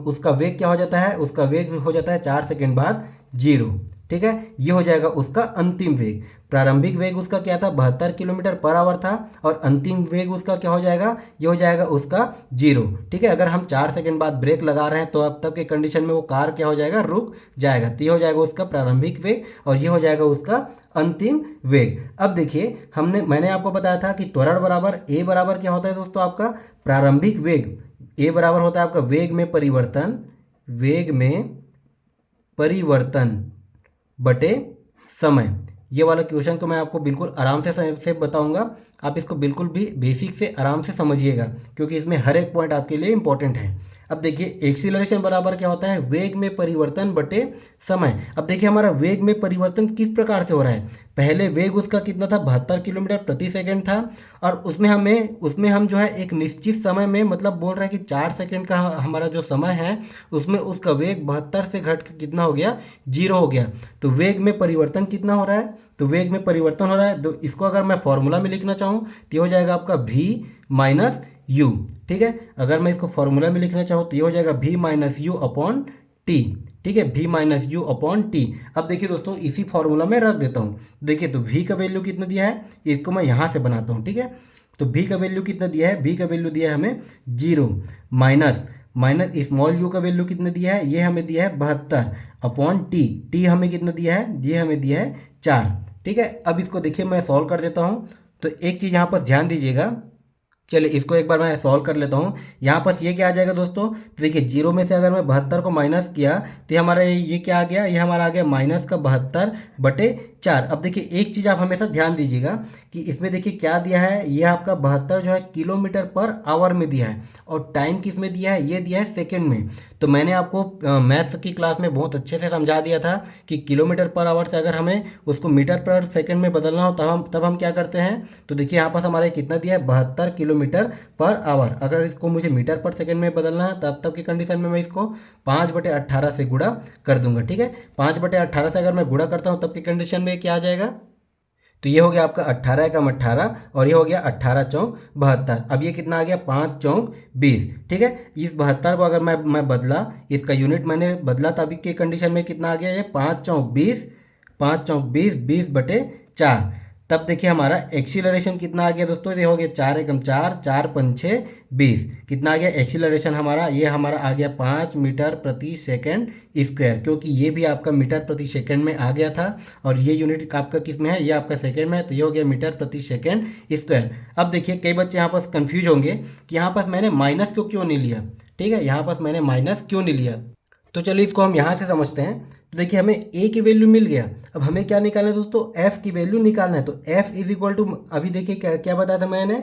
उसका वेग क्या हो जाता है, उसका वेग हो जाता है 4 सेकंड बाद 0। ठीक है, ये हो जाएगा उसका अंतिम वेग। प्रारंभिक वेग उसका क्या था, 72 किलोमीटर पर आवर था, और अंतिम वेग उसका क्या हो जाएगा, ये हो जाएगा उसका 0। ठीक है, अगर हम 4 सेकंड बाद ब्रेक लगा रहे हैं तो अब तब के कंडीशन में वो कार क्या हो जाएगा, रुक जाएगा। तो ये हो जाएगा उसका प्रारंभिक वेग और ये हो जाएगा उसका अंतिम वेग। अब देखिए मैंने आपको बताया था कि त्वरण बराबर ए बराबर क्या होता है दोस्तों, आपका प्रारंभिक वेग। ए बराबर होता है आपका वेग में परिवर्तन, वेग में परिवर्तन बटे समय। ये वाला क्वेश्चन को मैं आपको बिल्कुल आराम से बताऊंगा, आप इसको बिल्कुल भी बेसिक से आराम से समझिएगा क्योंकि इसमें हर एक पॉइंट आपके लिए इंपॉर्टेंट है। अब देखिए एक्सीलरेशन बराबर क्या होता है, वेग में परिवर्तन बटे समय। अब देखिए हमारा वेग में परिवर्तन किस प्रकार से हो रहा है, पहले वेग उसका कितना था, 72 किलोमीटर प्रति सेकंड था, और उसमें हम जो है एक निश्चित समय में, मतलब बोल रहे हैं कि 4 सेकंड का हमारा जो समय है उसमें उसका वेग 72 से घट के कितना हो गया, 0 हो गया। तो वेग में परिवर्तन कितना हो रहा है, तो वेग में परिवर्तन हो रहा है, तो इसको अगर मैं फॉर्मूला में लिखना चाहूँ तो ये हो जाएगा आपका v माइनस यू। ठीक है, अगर मैं इसको फॉर्मूला में लिखना चाहूँ तो ये हो जाएगा v minus you upon T. ठीक है, v minus you upon T. अब देखिए दोस्तों इसी फॉर्मूला में रख देता हूँ। देखिए तो v का वैल्यू कितना दिया है, इसको मैं यहाँ से बनाता हूँ। ठीक है, तो v का वैल्यू कितना दिया है, v का वैल्यू दिया है हमें 0, माइनस स्मॉल यू का वैल्यू कितना दिया है, ये हमें दिया है 72 अपॉन टी हमें कितना दिया है, ये हमें दिया है 4। ठीक है, अब इसको देखिए मैं सॉल्व कर देता हूँ। तो एक चीज़ यहाँ पर ध्यान दीजिएगा, चलिए इसको एक बार मैं सॉल्व कर लेता हूँ। यहाँ पर ये क्या आ जाएगा दोस्तों, तो देखिए 0 में से अगर मैं 72 को माइनस किया तो ये हमारा ये क्या आ गया, ये हमारा आ गया माइनस का 72 बटे 4। अब देखिए एक चीज़ आप हमेशा ध्यान दीजिएगा कि इसमें देखिए क्या दिया है, ये आपका 72 जो है किलोमीटर पर आवर में दिया है, और टाइम किस में दिया है, ये दिया है सेकेंड में। तो मैंने आपको मैथ्स की क्लास में बहुत अच्छे से समझा दिया था कि किलोमीटर पर आवर से अगर हमें उसको मीटर पर सेकंड में बदलना हो तब हम क्या करते हैं। तो देखिए यहाँ पास हमारे कितना दिया है, 72 किलोमीटर पर आवर। अगर इसको मुझे मीटर पर सेकंड में बदलना है तब की कंडीशन में मैं इसको 5/18 से गुणा कर दूंगा। ठीक है, 5/18 से अगर मैं गुणा करता हूँ तब की कंडीशन में क्या आ जाएगा, तो ये हो गया आपका 18 एकम 18 और ये हो गया 18 चौक 72। अब ये कितना आ गया, 5 चौक 20। ठीक है, इस 72 को अगर मैं बदला, इसका यूनिट मैंने बदला तभी के कंडीशन में कितना आ गया, ये 5 चौक 20, 5 चौक 20, 20/4। तब देखिए हमारा एक्सीलरेशन कितना आ गया दोस्तों, ये हो गया 4 एकम 4, 4 पंछे 20। कितना आ गया एक्सीलरेशन हमारा, ये हमारा आ गया 5 मीटर प्रति सेकंड स्क्वायर, क्योंकि ये भी आपका मीटर प्रति सेकंड में आ गया था और ये यूनिट आपका किस में है, ये आपका सेकंड में है, तो ये हो गया मीटर प्रति सेकंड स्क्वायर। अब देखिए कई बच्चे यहाँ पर कंफ्यूज होंगे कि यहाँ पर मैंने माइनस क्यों नहीं लिया। ठीक है, यहाँ पर मैंने माइनस क्यों नहीं लिया, तो चलिए इसको हम यहाँ से समझते हैं। तो देखिए हमें ए की वैल्यू मिल गया, अब हमें क्या निकालना है दोस्तों, एफ की वैल्यू निकालना है। तो एफ इज इक्वल टू, अभी देखिए क्या बताया था मैंने,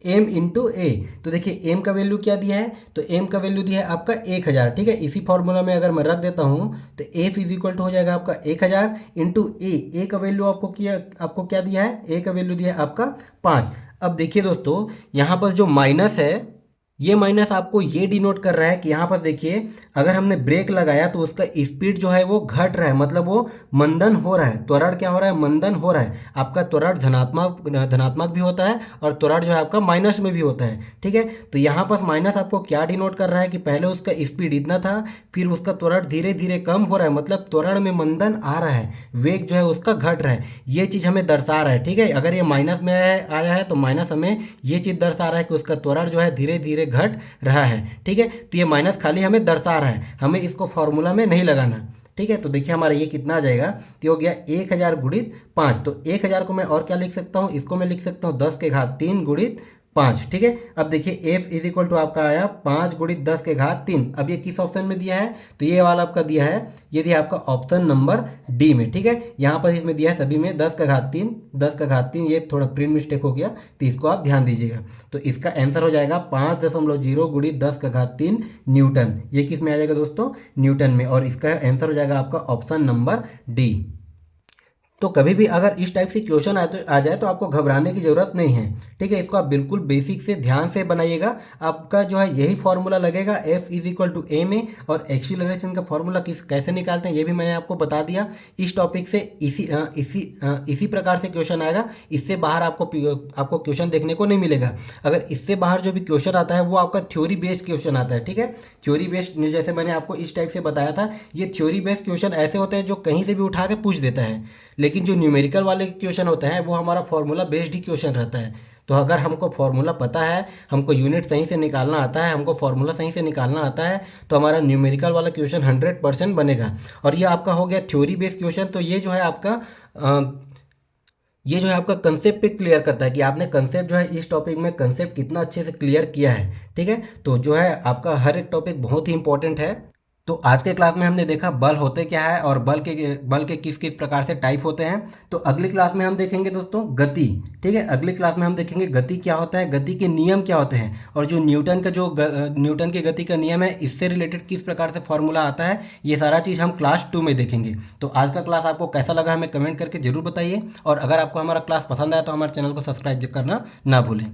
एम इंटू ए। तो देखिए एम का वैल्यू क्या दिया है, तो एम का वैल्यू दिया है आपका 1000। ठीक है, इसी फॉर्मूला में अगर मैं रख देता हूँ तो एफ इज इक्वल टू हो जाएगा आपका 1000 इंटू ए का वैल्यू आपको क्या दिया है, ए का वैल्यू दिया है आपका 5। अब देखिए दोस्तों यहाँ पर जो माइनस है, ये माइनस आपको ये डिनोट कर रहा है कि यहाँ पर देखिए अगर हमने ब्रेक लगाया तो उसका स्पीड जो है वो घट रहा है, मतलब वो मंदन हो रहा है। त्वरण क्या हो रहा है, मंदन हो रहा है। आपका त्वरण धनात्मक भी होता है और त्वरण जो है आपका माइनस में भी होता है। ठीक है, तो यहाँ पर माइनस आपको क्या डिनोट कर रहा है कि पहले उसका स्पीड इतना था, फिर उसका त्वरण धीरे धीरे कम हो रहा है, मतलब त्वरण में मंदन आ रहा है, वेग जो है उसका घट रहा है। ये चीज़ हमें दर्शा रहा है। ठीक है, अगर ये माइनस में आया है तो माइनस हमें ये चीज़ दर्शा रहा है कि उसका त्वरण जो है धीरे धीरे घट रहा है। ठीक है, तो ये माइनस खाली हमें दर्शा रहा है, हमें इसको फॉर्मूला में नहीं लगाना। ठीक है, तो देखिए हमारा ये कितना आ जाएगा, तो हो गया 1000 गुणित 5। तो 1000 को मैं और क्या लिख सकता हूँ, इसको मैं लिख सकता हूँ 10 के घात 3 गुणित 5। ठीक है, अब देखिए एफ इज इक्वल टू आपका आया 5 गुणित 10 के घात 3। अब ये किस ऑप्शन में दिया है, तो ये वाला आपका दिया है, ये दिया आपका ऑप्शन नंबर डी में। ठीक है, यहाँ पर इसमें दिया है सभी में 10 का घात 3, 10 का घात 3, ये थोड़ा प्रिंट मिस्टेक हो गया तो इसको आप ध्यान दीजिएगा। तो इसका आंसर हो जाएगा 5.0 गुणित 10 का घात 3 न्यूटन। ये किस में आ जाएगा दोस्तों, न्यूटन में, और इसका आंसर हो जाएगा आपका ऑप्शन नंबर डी। तो कभी भी अगर इस टाइप से क्वेश्चन आ जाए तो आपको घबराने की ज़रूरत नहीं है। ठीक है, इसको आप बिल्कुल बेसिक से ध्यान से बनाइएगा। आपका जो है यही फॉर्मूला लगेगा F=a में, और एक्सीलरेशन का फॉर्मूला कैसे निकालते हैं ये भी मैंने आपको बता दिया। इस टॉपिक से इसी प्रकार से क्वेश्चन आएगा। इससे बाहर आपको क्वेश्चन देखने को नहीं मिलेगा। अगर इससे बाहर जो भी क्वेश्चन आता है वो आपका थ्योरी बेस्ड क्वेश्चन आता है। ठीक है, थ्योरी बेस्ड जैसे मैंने आपको इस टाइप से बताया था, ये थ्योरी बेस्ड क्वेश्चन ऐसे होते हैं जो कहीं से भी उठा के पूछ देता है। लेकिन जो न्यूमेरिकल वाले क्वेश्चन होते हैं वो हमारा फॉर्मूला बेस्ड ही क्वेश्चन रहता है। तो अगर हमको फॉर्मूला पता है, हमको यूनिट सही से निकालना आता है, हमको फॉर्मूला सही से निकालना आता है, तो हमारा न्यूमेरिकल वाला क्वेश्चन 100% बनेगा। और ये आपका हो गया थ्योरी बेस्ड क्वेश्चन। तो ये जो है आपका कंसेप्ट पे क्लियर करता है कि आपने कंसेप्ट जो है इस टॉपिक में कंसेप्ट कितना अच्छे से क्लियर किया है। ठीक है, तो जो है आपका हर एक टॉपिक बहुत ही इंपॉर्टेंट है। तो आज के क्लास में हमने देखा बल होते क्या है और बल के किस किस प्रकार से टाइप होते हैं। तो अगली क्लास में हम देखेंगे दोस्तों गति। ठीक है, अगली क्लास में हम देखेंगे गति क्या होता है, गति के नियम क्या होते हैं, और जो न्यूटन के गति का नियम है इससे रिलेटेड किस प्रकार से फॉर्मूला आता है, ये सारा चीज़ हम क्लास 2 में देखेंगे। तो आज का क्लास आपको कैसा लगा हमें कमेंट करके ज़रूर बताइए, और अगर आपको हमारा क्लास पसंद आया तो हमारे चैनल को सब्सक्राइब करना ना भूलें।